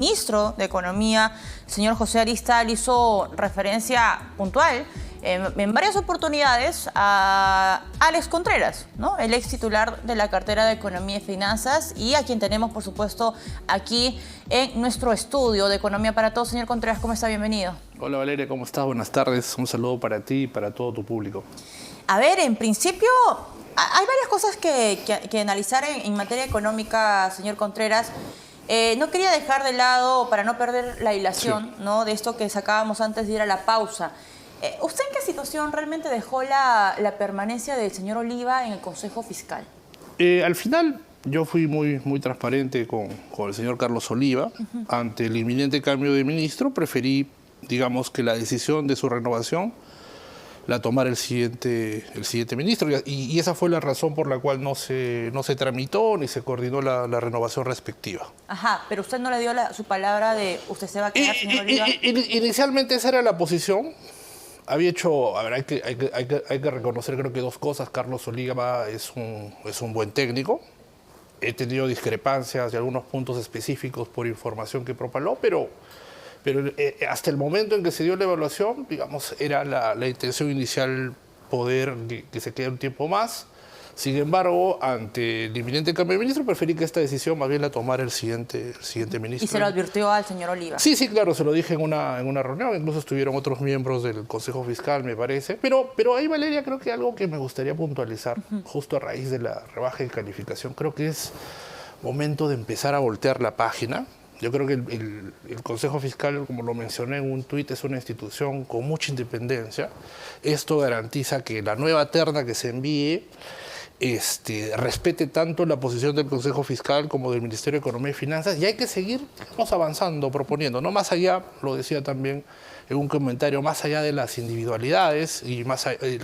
Ministro de Economía, el señor José Aristal, hizo referencia puntual en varias oportunidades a Alex Contreras, ¿no? El ex titular de la cartera de Economía y Finanzas, y a quien tenemos, por supuesto, aquí en nuestro estudio de Economía para Todos. Señor Contreras, ¿cómo está? Bienvenido. Hola Valeria, ¿cómo estás? Buenas tardes. Un saludo para ti y para todo tu público. A ver, en principio, hay varias cosas que analizar en materia económica, señor Contreras. No quería dejar de lado, para no perder la hilación, sí, ¿no?, de esto que sacábamos antes de ir a la pausa. ¿Usted en qué situación realmente dejó la permanencia del señor Oliva en el Consejo Fiscal? Al final yo fui muy transparente con el señor Carlos Oliva. Ante el inminente cambio de ministro, preferí, digamos, que la decisión de su renovación la tomara el siguiente ministro. Y esa fue la razón por la cual no se tramitó ni se coordinó la renovación respectiva. Ajá, pero usted no le dio su palabra de usted se va a quedar, señor Oliva. Inicialmente esa era la posición. Había hecho, a ver, hay que reconocer, creo que dos cosas. Carlos Oliva es un buen técnico. He tenido discrepancias de algunos puntos específicos por información que propaló, pero hasta el momento en que se dio la evaluación, digamos, era la intención inicial poder que se quede un tiempo más. Sin embargo, ante el inminente cambio de ministro, preferí que esta decisión más bien la tomara el siguiente ministro. ¿Y se lo advirtió al señor Oliva? Sí, claro, se lo dije en una reunión. Incluso estuvieron otros miembros del Consejo Fiscal, me parece. Pero ahí, Valeria, creo que algo que me gustaría puntualizar, justo a raíz de la rebaja de calificación, creo que es momento de empezar a voltear la página. Yo creo que el Consejo Fiscal, como lo mencioné en un tuit, es una institución con mucha independencia. Esto garantiza que la nueva terna que se envíe respete tanto la posición del Consejo Fiscal como del Ministerio de Economía y Finanzas, y hay que seguir avanzando, proponiendo, no más allá, lo decía también en un comentario, más allá de las individualidades, y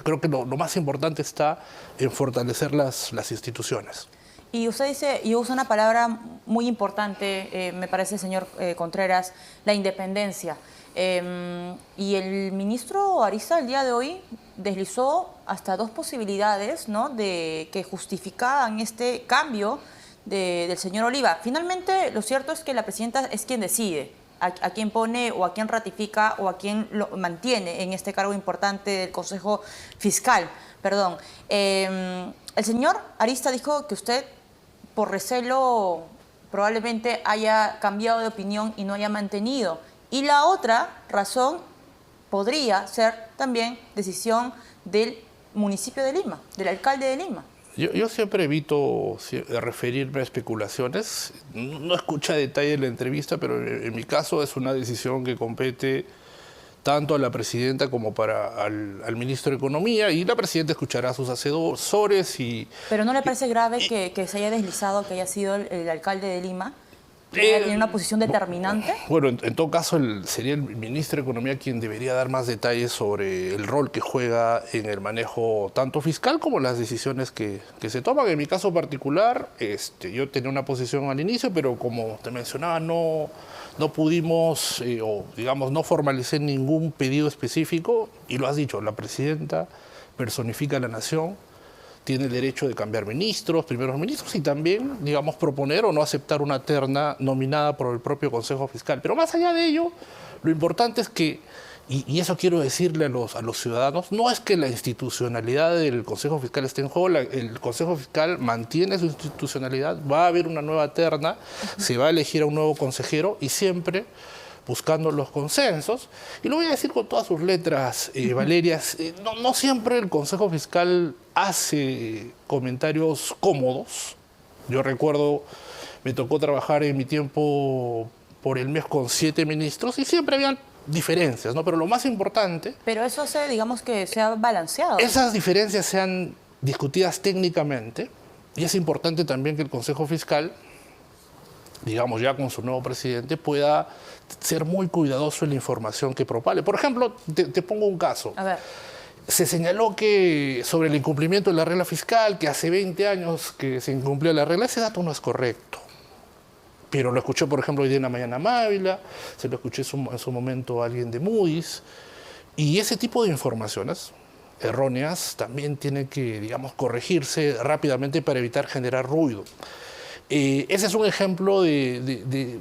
creo que lo más importante está en fortalecer las instituciones. Y usted dice, y usa una palabra muy importante, me parece, señor Contreras, la independencia. Y el ministro Aristal el día de hoy deslizó hasta dos posibilidades, ¿no?, de que justificaban este cambio del señor Oliva. Finalmente, lo cierto es que la presidenta es quien decide a quién pone o a quién ratifica o a quién lo mantiene en este cargo importante del Consejo Fiscal. Perdón. El señor Aristal dijo que usted, por recelo, probablemente haya cambiado de opinión y no haya mantenido. Y la otra razón podría ser también decisión del municipio de Lima, del alcalde de Lima. Yo siempre evito referirme a especulaciones. No escuché a detalle la entrevista, pero en mi caso es una decisión que compete tanto a la presidenta como al ministro de Economía, y la presidenta escuchará a sus asesores. ¿Pero no le parece grave que se haya deslizado, que haya sido el alcalde de Lima en una posición determinante? Bueno, en todo caso sería el ministro de Economía quien debería dar más detalles sobre el rol que juega en el manejo tanto fiscal como las decisiones que se toman. En mi caso particular, yo tenía una posición al inicio, pero como te mencionaba, no pudimos, no formalicé ningún pedido específico, y lo has dicho, la presidenta personifica a la nación, tiene el derecho de cambiar ministros, primeros ministros, y también, digamos, proponer o no aceptar una terna nominada por el propio Consejo Fiscal. Pero más allá de ello, lo importante es que, y eso quiero decirle a los ciudadanos, no es que la institucionalidad del Consejo Fiscal esté en juego. El Consejo Fiscal mantiene su institucionalidad, va a haber una nueva terna, se va a elegir a un nuevo consejero, y siempre buscando los consensos. Y lo voy a decir con todas sus letras, Valeria, no siempre el Consejo Fiscal hace comentarios cómodos. Yo recuerdo, me tocó trabajar en mi tiempo por el mes con 7 ministros, y siempre había diferencias, ¿no? Pero lo más importante... Pero eso hace, digamos, que se ha balanceado. Esas diferencias sean discutidas técnicamente, y es importante también que el Consejo Fiscal, digamos, ya con su nuevo presidente, pueda ser muy cuidadoso en la información que propale. Por ejemplo, te pongo un caso. A ver. Se señaló que sobre el incumplimiento de la regla fiscal, que hace 20 años que se incumplía la regla, ese dato no es correcto. Pero lo escuché, por ejemplo, hoy día en la mañana Mávila, se lo escuché en su momento a alguien de Moody's, y ese tipo de informaciones erróneas también tienen que, digamos, corregirse rápidamente para evitar generar ruido. Ese es un ejemplo de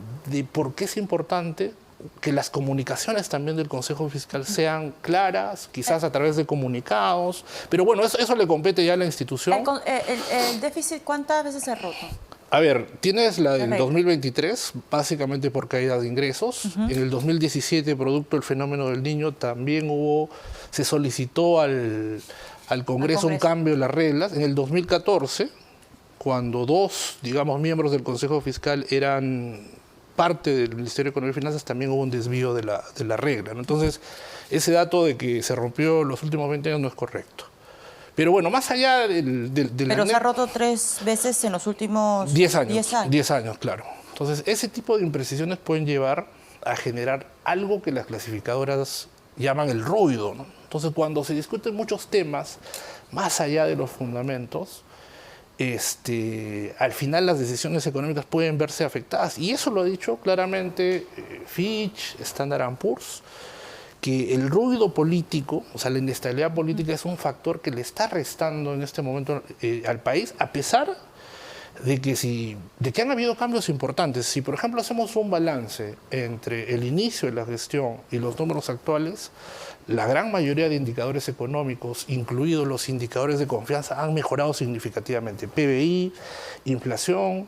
por qué es importante que las comunicaciones también del Consejo Fiscal sean claras, quizás a través de comunicados, pero bueno, eso le compete ya a la institución. El déficit, ¿cuántas veces se ha roto? A ver, tienes la del 2023, básicamente por caída de ingresos. En el 2017, producto del fenómeno del Niño, también se solicitó al Congreso un cambio en las reglas. En el 2014, cuando dos, digamos, miembros del Consejo Fiscal eran parte del Ministerio de Economía y Finanzas, también hubo un desvío de la regla, ¿no? Entonces, ese dato de que se rompió los últimos 20 años no es correcto. Pero bueno, más allá del Pero se ha roto 3 veces en los últimos 10 años. 10 años. 10 años, claro. Entonces, ese tipo de imprecisiones pueden llevar a generar algo que las clasificadoras llaman el ruido, ¿no? Entonces, cuando se discuten muchos temas, más allá de los fundamentos, al final las decisiones económicas pueden verse afectadas. Y eso lo ha dicho claramente Fitch, Standard & Poor's, que el ruido político, o sea, la inestabilidad política es un factor que le está restando en este momento al país, a pesar de que han habido cambios importantes. Si, por ejemplo, hacemos un balance entre el inicio de la gestión y los números actuales, la gran mayoría de indicadores económicos, incluidos los indicadores de confianza, han mejorado significativamente. PBI, inflación,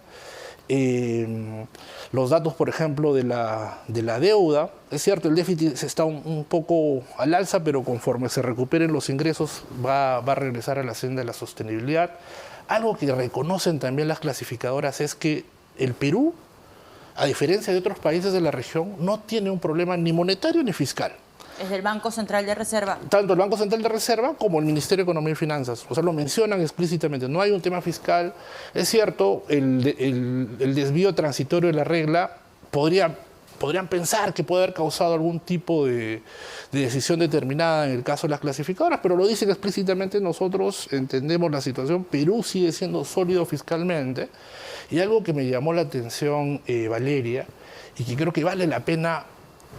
los datos, por ejemplo, de la deuda. Es cierto, el déficit está un poco al alza, pero conforme se recuperen los ingresos va a regresar a la senda de la sostenibilidad. Algo que reconocen también las clasificadoras es que el Perú, a diferencia de otros países de la región, no tiene un problema ni monetario ni fiscal. Es del Banco Central de Reserva. Tanto el Banco Central de Reserva como el Ministerio de Economía y Finanzas. O sea, lo mencionan explícitamente. No hay un tema fiscal. Es cierto, el desvío transitorio de la regla podrían pensar que puede haber causado algún tipo de decisión determinada en el caso de las clasificadoras, pero lo dicen explícitamente. Nosotros entendemos la situación. Perú sigue siendo sólido fiscalmente. Y algo que me llamó la atención, Valeria, y que creo que vale la pena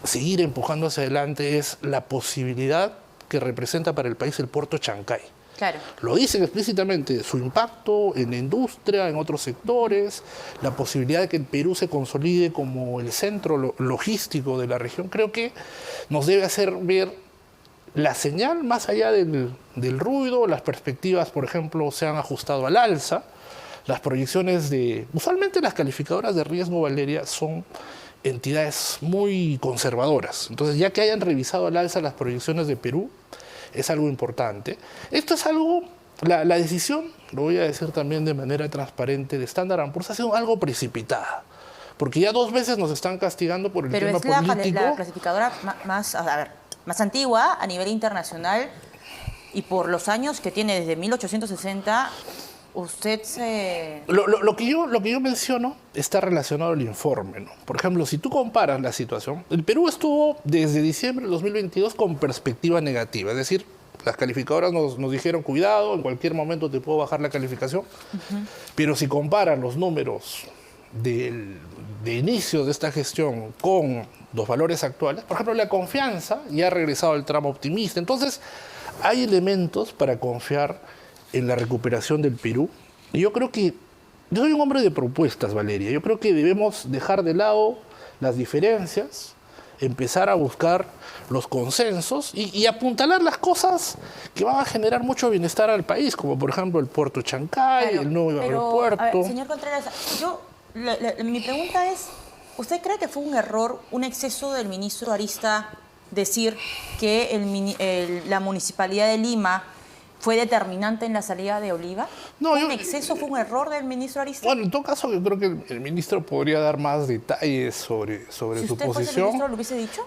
seguir empujando hacia adelante, es la posibilidad que representa para el país el puerto Chancay. Claro. Lo dicen explícitamente, su impacto en la industria, en otros sectores, la posibilidad de que el Perú se consolide como el centro logístico de la región, creo que nos debe hacer ver la señal más allá del ruido. Las perspectivas, por ejemplo, se han ajustado al alza. Las proyecciones usualmente las calificadoras de riesgo, Valeria, son entidades muy conservadoras. Entonces, ya que hayan revisado al alza las proyecciones de Perú, es algo importante. Esto es algo, la decisión, lo voy a decir también de manera transparente, de Standard & Poor's ha sido algo precipitada, porque ya 2 veces nos están castigando por el tema político. Pero es la clasificadora más antigua a nivel internacional, y por los años que tiene, desde 1860... Usted se... Lo que yo menciono está relacionado al informe, ¿no? Por ejemplo, si tú comparas la situación, el Perú estuvo desde diciembre de 2022 con perspectiva negativa, es decir, las calificadoras nos dijeron, cuidado, en cualquier momento te puedo bajar la calificación, pero si comparan los números de inicio de esta gestión con los valores actuales, por ejemplo, la confianza ya ha regresado al tramo optimista. Entonces, hay elementos para confiar en la recuperación del Perú. Y yo creo que, yo soy un hombre de propuestas, Valeria. Yo creo que debemos dejar de lado las diferencias, empezar a buscar los consensos y apuntalar las cosas que van a generar mucho bienestar al país, como por ejemplo el puerto Chancay, el nuevo aeropuerto. A ver, señor Contreras, mi pregunta es, ¿usted cree que fue un error, un exceso del ministro Arista decir que la Municipalidad de Lima fue determinante en la salida de Oliva? No, ¿Fue un exceso, fue un error del ministro Arista? Bueno, en todo caso, yo creo que el ministro podría dar más detalles sobre su posición. ¿Si usted fuese el ministro, lo hubiese dicho?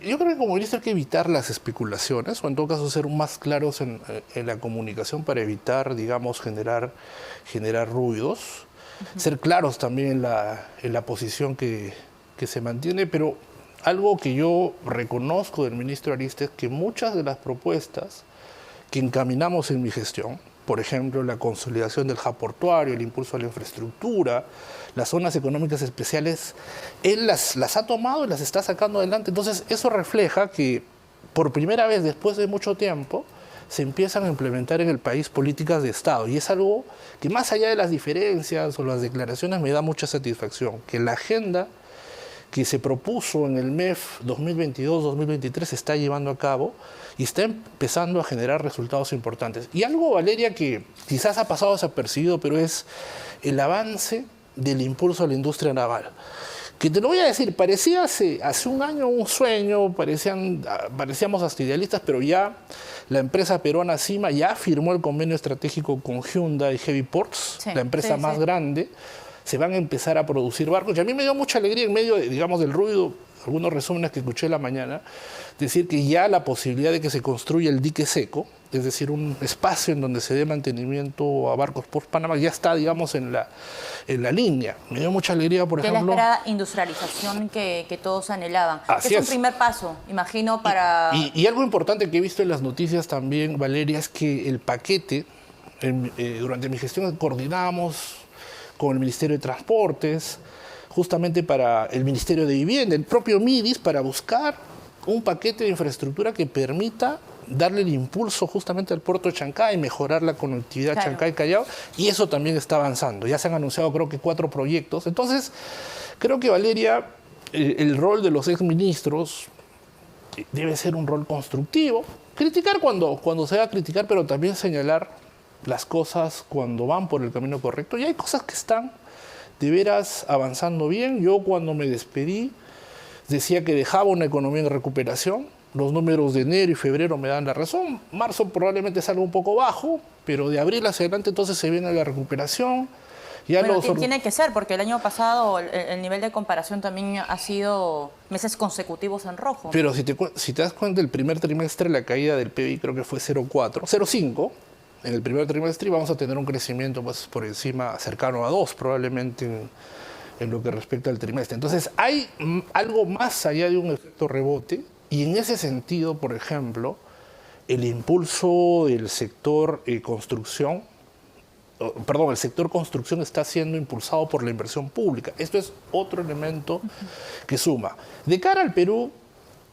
Yo creo que como ministro hay que evitar las especulaciones, o en todo caso ser más claros en la comunicación para evitar, digamos, generar ruidos. Ser claros también en la posición que se mantiene, pero algo que yo reconozco del ministro Arista es que muchas de las propuestas que encaminamos en mi gestión, por ejemplo, la consolidación del hub portuario, el impulso a la infraestructura, las zonas económicas especiales, él las ha tomado y las está sacando adelante. Entonces, eso refleja que por primera vez después de mucho tiempo se empiezan a implementar en el país políticas de Estado. Y es algo que más allá de las diferencias o las declaraciones me da mucha satisfacción, que la agenda que se propuso en el MEF 2022-2023 se está llevando a cabo y está empezando a generar resultados importantes. Y algo, Valeria, que quizás ha pasado desapercibido, pero es el avance del impulso a la industria naval. Que te lo voy a decir, parecía hace un año un sueño, parecíamos hasta idealistas, pero ya la empresa peruana CIMA ya firmó el convenio estratégico con Hyundai Heavy Ports, la empresa más grande. Se van a empezar a producir barcos. Y a mí me dio mucha alegría en medio, digamos, del ruido, algunos resúmenes que escuché en la mañana, decir que ya la posibilidad de que se construya el dique seco, es decir, un espacio en donde se dé mantenimiento a barcos por Panamá, ya está, digamos, en la línea. Me dio mucha alegría, por ejemplo... Que es la esperada industrialización que todos anhelaban. Así es un primer paso, imagino, para... Y algo importante que he visto en las noticias también, Valeria, es que el paquete, durante mi gestión coordinamos con el Ministerio de Transportes, justamente para el Ministerio de Vivienda, el propio MIDIS, para buscar un paquete de infraestructura que permita darle el impulso justamente al puerto de Chancay, mejorar la conectividad Chancay-Callao, y eso también está avanzando. Ya se han anunciado creo que 4 proyectos. Entonces, creo que, Valeria, el rol de los exministros debe ser un rol constructivo. Criticar cuando se va a criticar, pero también señalar las cosas cuando van por el camino correcto. Y hay cosas que están de veras avanzando bien. Yo cuando me despedí decía que dejaba una economía en recuperación. Los números de enero y febrero me dan la razón. Marzo probablemente salga un poco bajo, pero de abril hacia adelante entonces se viene la recuperación. Ya bueno, tiene que ser, porque el año pasado el nivel de comparación también ha sido meses consecutivos en rojo. Pero si te das cuenta, el primer trimestre la caída del PIB creo que fue 0,5. En el primer trimestre vamos a tener un crecimiento pues, por encima, cercano a 2 probablemente en lo que respecta al trimestre. Entonces hay algo más allá de un efecto rebote, y en ese sentido, por ejemplo, el impulso del sector construcción, el sector construcción está siendo impulsado por la inversión pública. Esto es otro elemento que suma. De cara al Perú,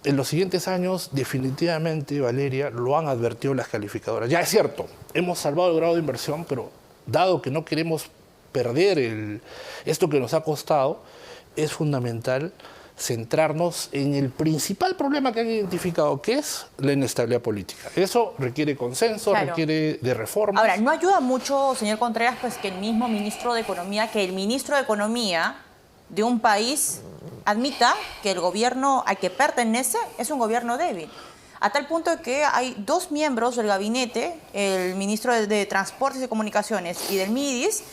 en los siguientes años, definitivamente, Valeria, lo han advertido las calificadoras. Ya es cierto, hemos salvado el grado de inversión, pero dado que no queremos perder esto que nos ha costado, es fundamental centrarnos en el principal problema que han identificado, que es la inestabilidad política. Eso requiere consenso, requiere de reformas. Ahora, no ayuda mucho, señor Contreras, pues que el ministro de Economía de un país admita que el gobierno al que pertenece es un gobierno débil. A tal punto que hay 2 miembros del gabinete, el ministro de Transportes y Comunicaciones y del MIDIS,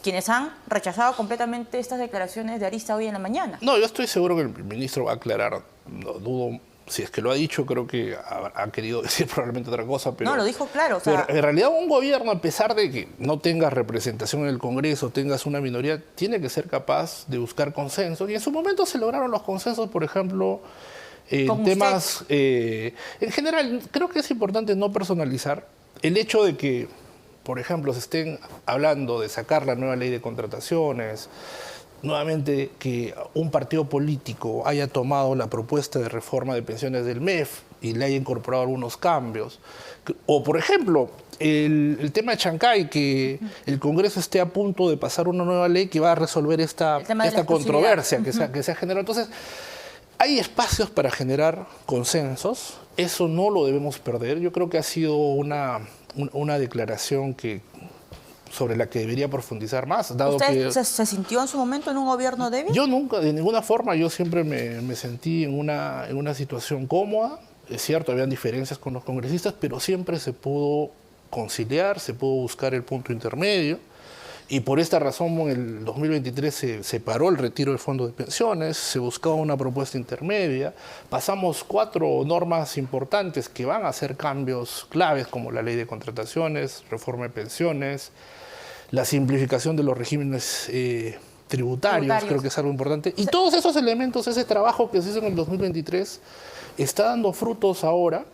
quienes han rechazado completamente estas declaraciones de Arista hoy en la mañana. No, yo estoy seguro que el ministro va a aclarar. No dudo, si es que lo ha dicho, creo que ha querido decir probablemente otra cosa. Pero, no, lo dijo claro. O sea, pero en realidad un gobierno, a pesar de que no tengas representación en el Congreso, tengas una minoría, tiene que ser capaz de buscar consensos. Y en su momento se lograron los consensos, por ejemplo, en temas... en general, creo que es importante no personalizar el hecho de que, por ejemplo, se estén hablando de sacar la nueva ley de contrataciones, nuevamente que un partido político haya tomado la propuesta de reforma de pensiones del MEF y le haya incorporado algunos cambios. O, por ejemplo, el tema de Chancay, que el Congreso esté a punto de pasar una nueva ley que va a resolver esta controversia que se ha generado. Entonces, hay espacios para generar consensos, eso no lo debemos perder. Yo creo que ha sido una declaración sobre la que debería profundizar más. Dado ¿Usted que se sintió en su momento en un gobierno débil? Yo nunca, de ninguna forma, yo siempre me sentí en una situación cómoda. Es cierto, habían diferencias con los congresistas, pero siempre se pudo conciliar, se pudo buscar el punto intermedio. Y por esta razón, en el 2023 se separó el retiro del fondo de pensiones, se buscaba una propuesta intermedia. Pasamos 4 normas importantes que van a hacer cambios claves, como la ley de contrataciones, reforma de pensiones, la simplificación de los regímenes tributarios, creo que es algo importante. Y todos esos elementos, ese trabajo que se hizo en el 2023, está dando frutos ahora.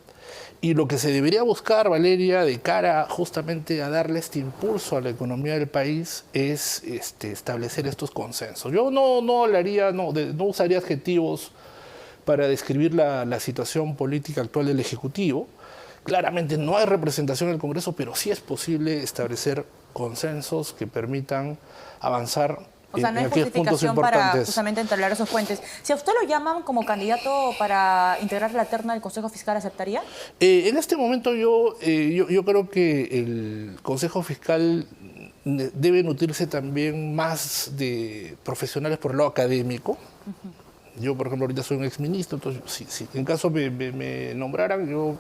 Y lo que se debería buscar, Valeria, de cara justamente a darle este impulso a la economía del país, es establecer estos consensos. Yo no usaría adjetivos para describir la situación política actual del Ejecutivo. claramente no hay representación en el Congreso, pero sí es posible establecer consensos que permitan avanzar O sea, no en hay aquellos puntos justificación para importantes. justamente entablar esos puentes. Si a usted lo llaman como candidato para integrar la terna del Consejo Fiscal, ¿aceptaría? En este momento yo creo que el Consejo Fiscal debe nutrirse también más de profesionales por el lado académico. Yo, por ejemplo, ahorita soy un exministro, entonces si en caso me nombraran, yo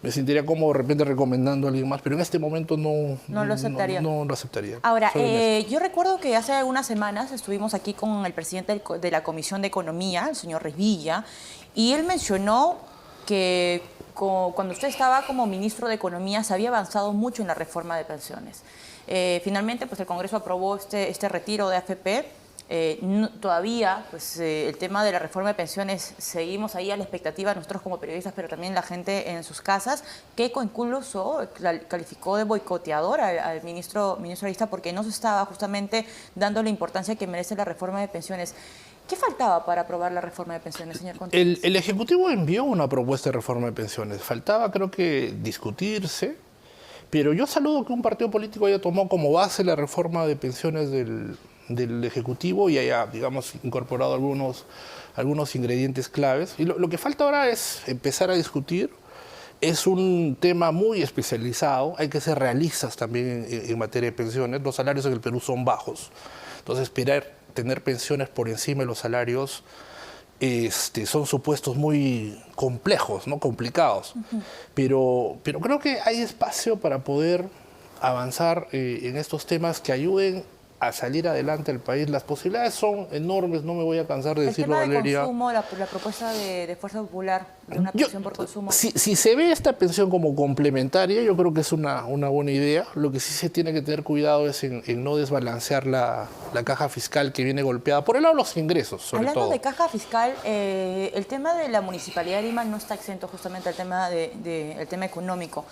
me sentiría como de repente recomendando a alguien más, pero en este momento No lo aceptaría. No lo aceptaría. Ahora, yo recuerdo que hace algunas semanas estuvimos aquí con el presidente de la Comisión de Economía, el señor Revilla, y él mencionó que cuando usted estaba como ministro de Economía se había avanzado mucho en la reforma de pensiones. Finalmente, pues el Congreso aprobó este retiro de AFP. Todavía, pues el tema de la reforma de pensiones, seguimos ahí a la expectativa, nosotros como periodistas, pero también la gente en sus casas, que incluso calificó de boicoteador al ministro Arista porque no se estaba justamente dando la importancia que merece la reforma de pensiones. ¿Qué faltaba para aprobar la reforma de pensiones, señor Contreras? El Ejecutivo envió una propuesta de reforma de pensiones. Faltaba, creo que, discutirse, pero yo saludo que un partido político haya tomado como base la reforma de pensiones del Ejecutivo y haya, digamos, incorporado algunos ingredientes claves. Y lo que falta ahora es empezar a discutir. Es un tema muy especializado, hay que ser realistas también en materia de pensiones. Los salarios en el Perú son bajos, entonces esperar tener pensiones por encima de los salarios son supuestos muy complejos, ¿no? Complicados. Pero creo que hay espacio para poder avanzar en estos temas que ayuden a salir adelante al país. Las posibilidades son enormes, no me voy a cansar de decirlo, Valeria. Valeria. El tema de consumo, la propuesta de Fuerza Popular, de una pensión por consumo. Si se ve esta pensión como complementaria, yo creo que es una buena idea. Lo que sí se tiene que tener cuidado es en no desbalancear la caja fiscal que viene golpeada, por el lado de los ingresos, sobre todo. Hablando de caja fiscal, el tema de la Municipalidad de Lima no está exento justamente al tema, el tema económico.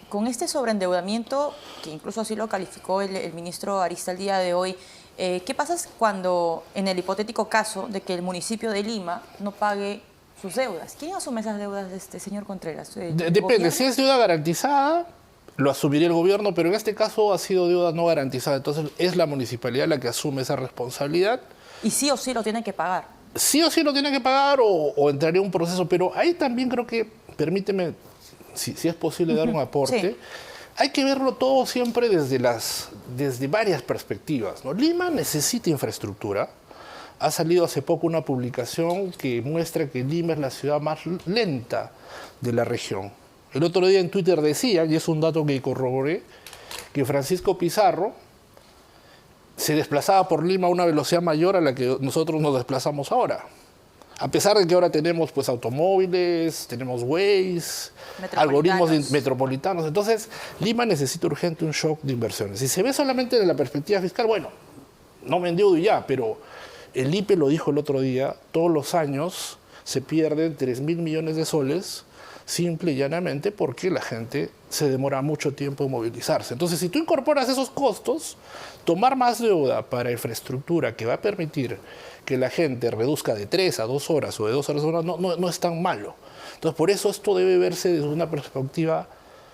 Con este sobreendeudamiento, que incluso así lo calificó el ministro Arista el día de hoy, ¿qué pasa cuando, en el hipotético caso de que el municipio de Lima no pague sus deudas? ¿Quién asume esas deudas, señor Contreras? Depende, ¿Gobierno? si es deuda garantizada, lo asumiría el gobierno, pero en este caso ha sido deuda no garantizada, entonces es la municipalidad la que asume esa responsabilidad. Y sí o sí lo tienen que pagar. Sí o sí lo tiene que pagar o entraría un proceso, pero ahí también creo que, permíteme, si es posible dar un aporte, Sí. hay que verlo todo siempre desde varias perspectivas, ¿no? Lima necesita infraestructura. Ha salido hace poco una publicación que muestra que Lima es la ciudad más lenta de la región. El otro día en Twitter decía, y es un dato que corroboré, que Francisco Pizarro se desplazaba por Lima a una velocidad mayor a la que nosotros nos desplazamos ahora. A pesar de que ahora tenemos pues automóviles, tenemos Waze, algoritmos metropolitanos. Entonces, Lima necesita urgente un shock de inversiones. Si se ve solamente desde la perspectiva fiscal, bueno, no me endeudo y ya, pero el IPE lo dijo el otro día, todos los años se pierden 3.000 millones de soles simple y llanamente porque la gente se demora mucho tiempo en movilizarse. Entonces, si tú incorporas esos costos, tomar más deuda para infraestructura que va a permitir que la gente reduzca de 3 a 2 horas o de 2 horas a 1 hora, no es tan malo. Entonces, por eso esto debe verse desde una perspectiva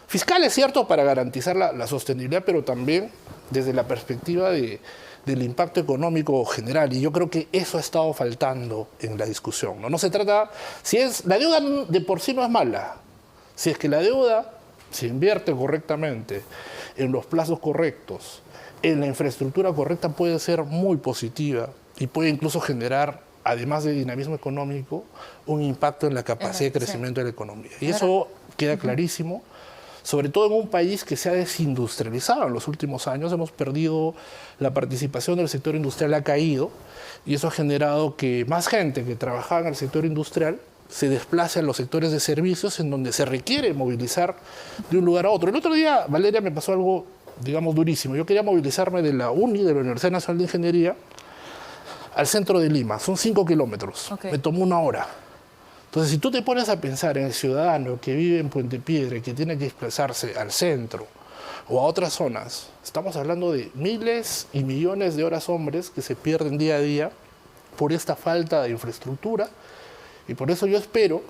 fiscal, es cierto, para garantizar la sostenibilidad, pero también desde la perspectiva del impacto económico general. Y yo creo que eso ha estado faltando en la discusión. No se trata, la deuda de por sí no es mala. Si es que la deuda se invierte correctamente, en los plazos correctos, en la infraestructura correcta, puede ser muy positiva y puede incluso generar, además de dinamismo económico, un impacto en la capacidad de crecimiento de la economía. Y eso queda clarísimo, sobre todo en un país que se ha desindustrializado en los últimos años. Hemos perdido la participación del sector industrial, ha caído, y eso ha generado que más gente que trabajaba en el sector industrial se desplace a los sectores de servicios en donde se requiere movilizar de un lugar a otro. El otro día, Valeria, me pasó algo, digamos, durísimo. Yo quería movilizarme de la UNI, de la Universidad Nacional de Ingeniería, al centro de Lima. Son 5 kilómetros. Okay. Me tomó 1 hora. Entonces, si tú te pones a pensar en el ciudadano que vive en Puente Piedra y que tiene que desplazarse al centro o a otras zonas, estamos hablando de miles y millones de horas hombres que se pierden día a día por esta falta de infraestructura. Y por eso yo espero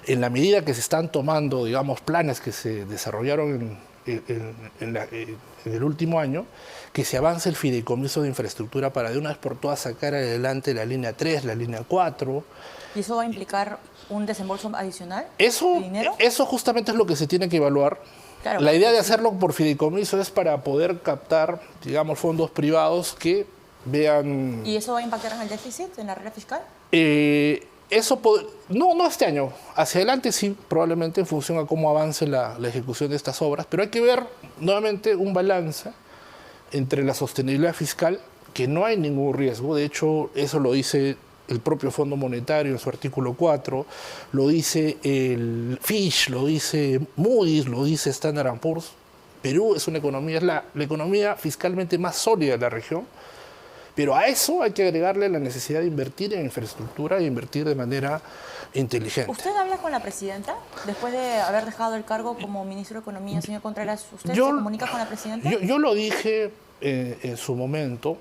en la medida que se están tomando, digamos, planes que se desarrollaron en el último año, que se avance el fideicomiso de infraestructura para de una vez por todas sacar adelante la línea 3, la línea 4. ¿Y eso va a implicar un desembolso adicional Eso, de dinero? eso justamente es lo que se tiene que evaluar. Claro. La idea de hacerlo por fideicomiso es para poder captar, digamos, fondos privados que vean... ¿Y eso va a impactar en el déficit, en la regla fiscal? No este año. Hacia adelante sí, probablemente en función a cómo avance la ejecución de estas obras, pero hay que ver nuevamente un balance entre la sostenibilidad fiscal, que no hay ningún riesgo. De hecho, eso lo dice el propio Fondo Monetario en su artículo 4, lo dice el Fitch, lo dice Moody's, lo dice Standard & Poor's. Perú es una economía, es la economía fiscalmente más sólida de la región, pero a eso hay que agregarle la necesidad de invertir en infraestructura e invertir de manera inteligente. ¿Usted habla con la presidenta? Después de haber dejado el cargo como ministro de Economía, señor Contreras, ¿usted se comunica con la presidenta? Yo lo dije en su momento.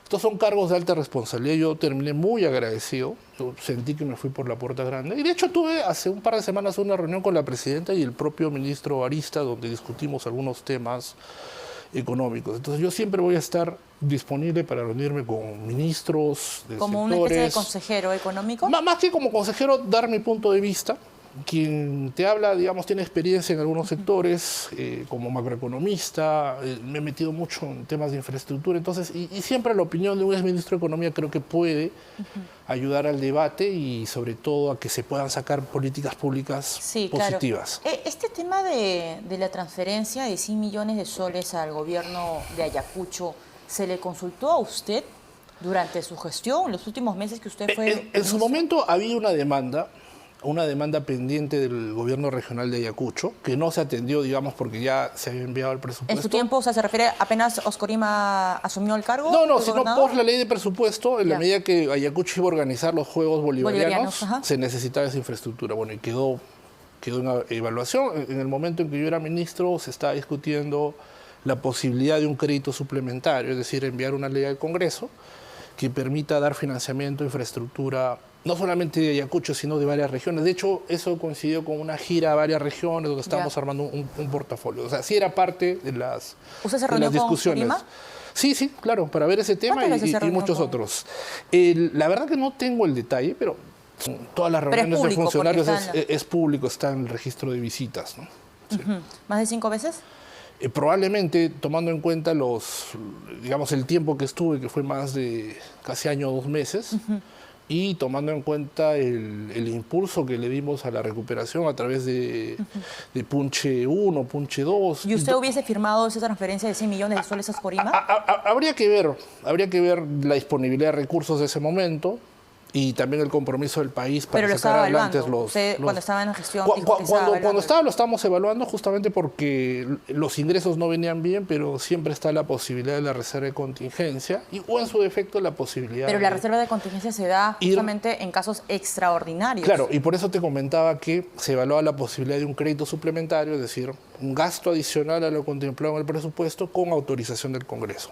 Estos son cargos de alta responsabilidad. Yo terminé muy agradecido. Yo sentí que me fui por la puerta grande. Y de hecho tuve hace un par de semanas una reunión con la presidenta y el propio ministro Arista, donde discutimos algunos temas económicos. Entonces yo siempre voy a estar disponible para reunirme con ministros de como sectores. Una especie de consejero económico. Más que como consejero, dar mi punto de vista. Quien te habla, digamos, tiene experiencia en algunos sectores, como macroeconomista, me he metido mucho en temas de infraestructura, entonces, y siempre la opinión de un exministro de Economía creo que puede ayudar al debate y sobre todo a que se puedan sacar políticas públicas positivas. Claro. Este tema de la transferencia de 100 millones de soles al gobierno de Ayacucho, ¿se le consultó a usted durante su gestión, en los últimos meses que usted fue En su momento había una demanda pendiente del gobierno regional de Ayacucho, que no se atendió, digamos, porque ya se había enviado el presupuesto. ¿En su tiempo, o sea, se refiere apenas Oscar Ima asumió el cargo? No, sino por la ley de presupuesto, en la medida que Ayacucho iba a organizar los Juegos Bolivarianos, se necesitaba esa infraestructura. Bueno, y quedó en evaluación. En el momento en que yo era ministro, se estaba discutiendo la posibilidad de un crédito suplementario, es decir, enviar una ley al Congreso que permita dar financiamiento a infraestructura, no solamente de Ayacucho, sino de varias regiones. De hecho, eso coincidió con una gira a varias regiones donde estábamos armando un portafolio. O sea, sí era parte de las discusiones. ¿Usted se reunió con Lima? Sí, claro, para ver ese tema y muchos otros. La verdad que no tengo el detalle, pero todas las reuniones de funcionarios es público, está en el registro de visitas, ¿no? Sí. ¿Más de 5 veces? Probablemente, tomando en cuenta el tiempo que estuve, que fue más de casi año o 2 meses, y tomando en cuenta el impulso que le dimos a la recuperación a través de Punche 1, Punche 2. ¿Y usted hubiese firmado esa transferencia de 100 millones de soles a Oscorima? Habría que ver la disponibilidad de recursos de ese momento y también el compromiso del país para sacar adelante cuando estaba en la gestión. Cuando estaba lo estábamos evaluando justamente porque los ingresos no venían bien, pero siempre está la posibilidad de la reserva de contingencia o en su defecto la posibilidad. Pero la reserva de contingencia se da justamente en casos extraordinarios. Claro, y por eso te comentaba que se evaluaba la posibilidad de un crédito suplementario, es decir, un gasto adicional a lo contemplado en el presupuesto con autorización del Congreso.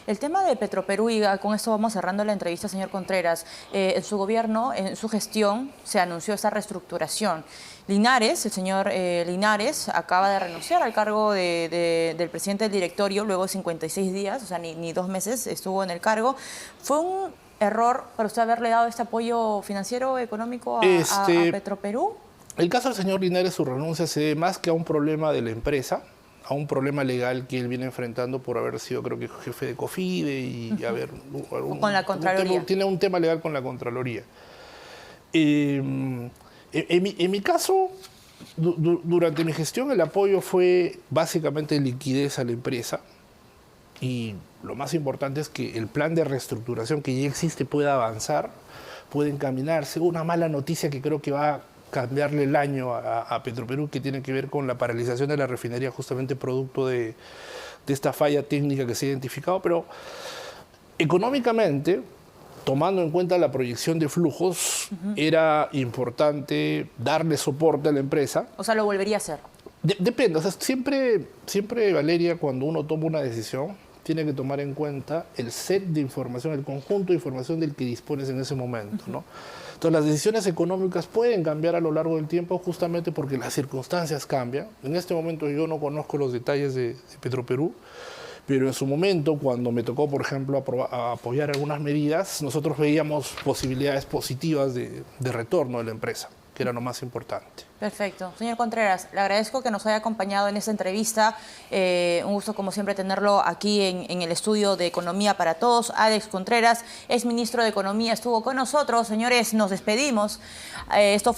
El tema de Petroperú, y con esto vamos cerrando la entrevista, señor Contreras, en su gobierno, en su gestión, se anunció esta reestructuración. El señor Linares, acaba de renunciar al cargo del presidente del directorio luego de 56 días, o sea, ni 2 meses estuvo en el cargo. ¿Fue un error para usted haberle dado este apoyo financiero, económico a Petroperú? El caso del señor Linares, su renuncia se debe más que a un problema de la empresa, a un problema legal que él viene enfrentando por haber sido, creo que, jefe de COFIDE y con la Contraloría. Tiene un tema legal con la Contraloría. En mi caso, durante mi gestión, el apoyo fue básicamente liquidez a la empresa. Y lo más importante es que el plan de reestructuración que ya existe pueda avanzar, pueda encaminarse. Una mala noticia que creo que va a cambiarle el año a Petroperú, que tiene que ver con la paralización de la refinería, justamente producto de esta falla técnica que se ha identificado, pero económicamente, tomando en cuenta la proyección de flujos, era importante darle soporte a la empresa. O sea, ¿lo volvería a hacer? Depende, o sea, siempre, Valeria, cuando uno toma una decisión, tiene que tomar en cuenta el set de información, el conjunto de información del que dispones en ese momento, ¿no? Entonces, las decisiones económicas pueden cambiar a lo largo del tiempo justamente porque las circunstancias cambian. En este momento yo no conozco los detalles de Petroperú, pero en su momento, cuando me tocó, por ejemplo, apoyar algunas medidas, nosotros veíamos posibilidades positivas de retorno de la empresa, que era lo más importante. Perfecto. Señor Contreras, le agradezco que nos haya acompañado en esta entrevista. Un gusto, como siempre, tenerlo aquí en el estudio de Economía para Todos. Alex Contreras, ex ministro de Economía, estuvo con nosotros. Señores, nos despedimos. Esto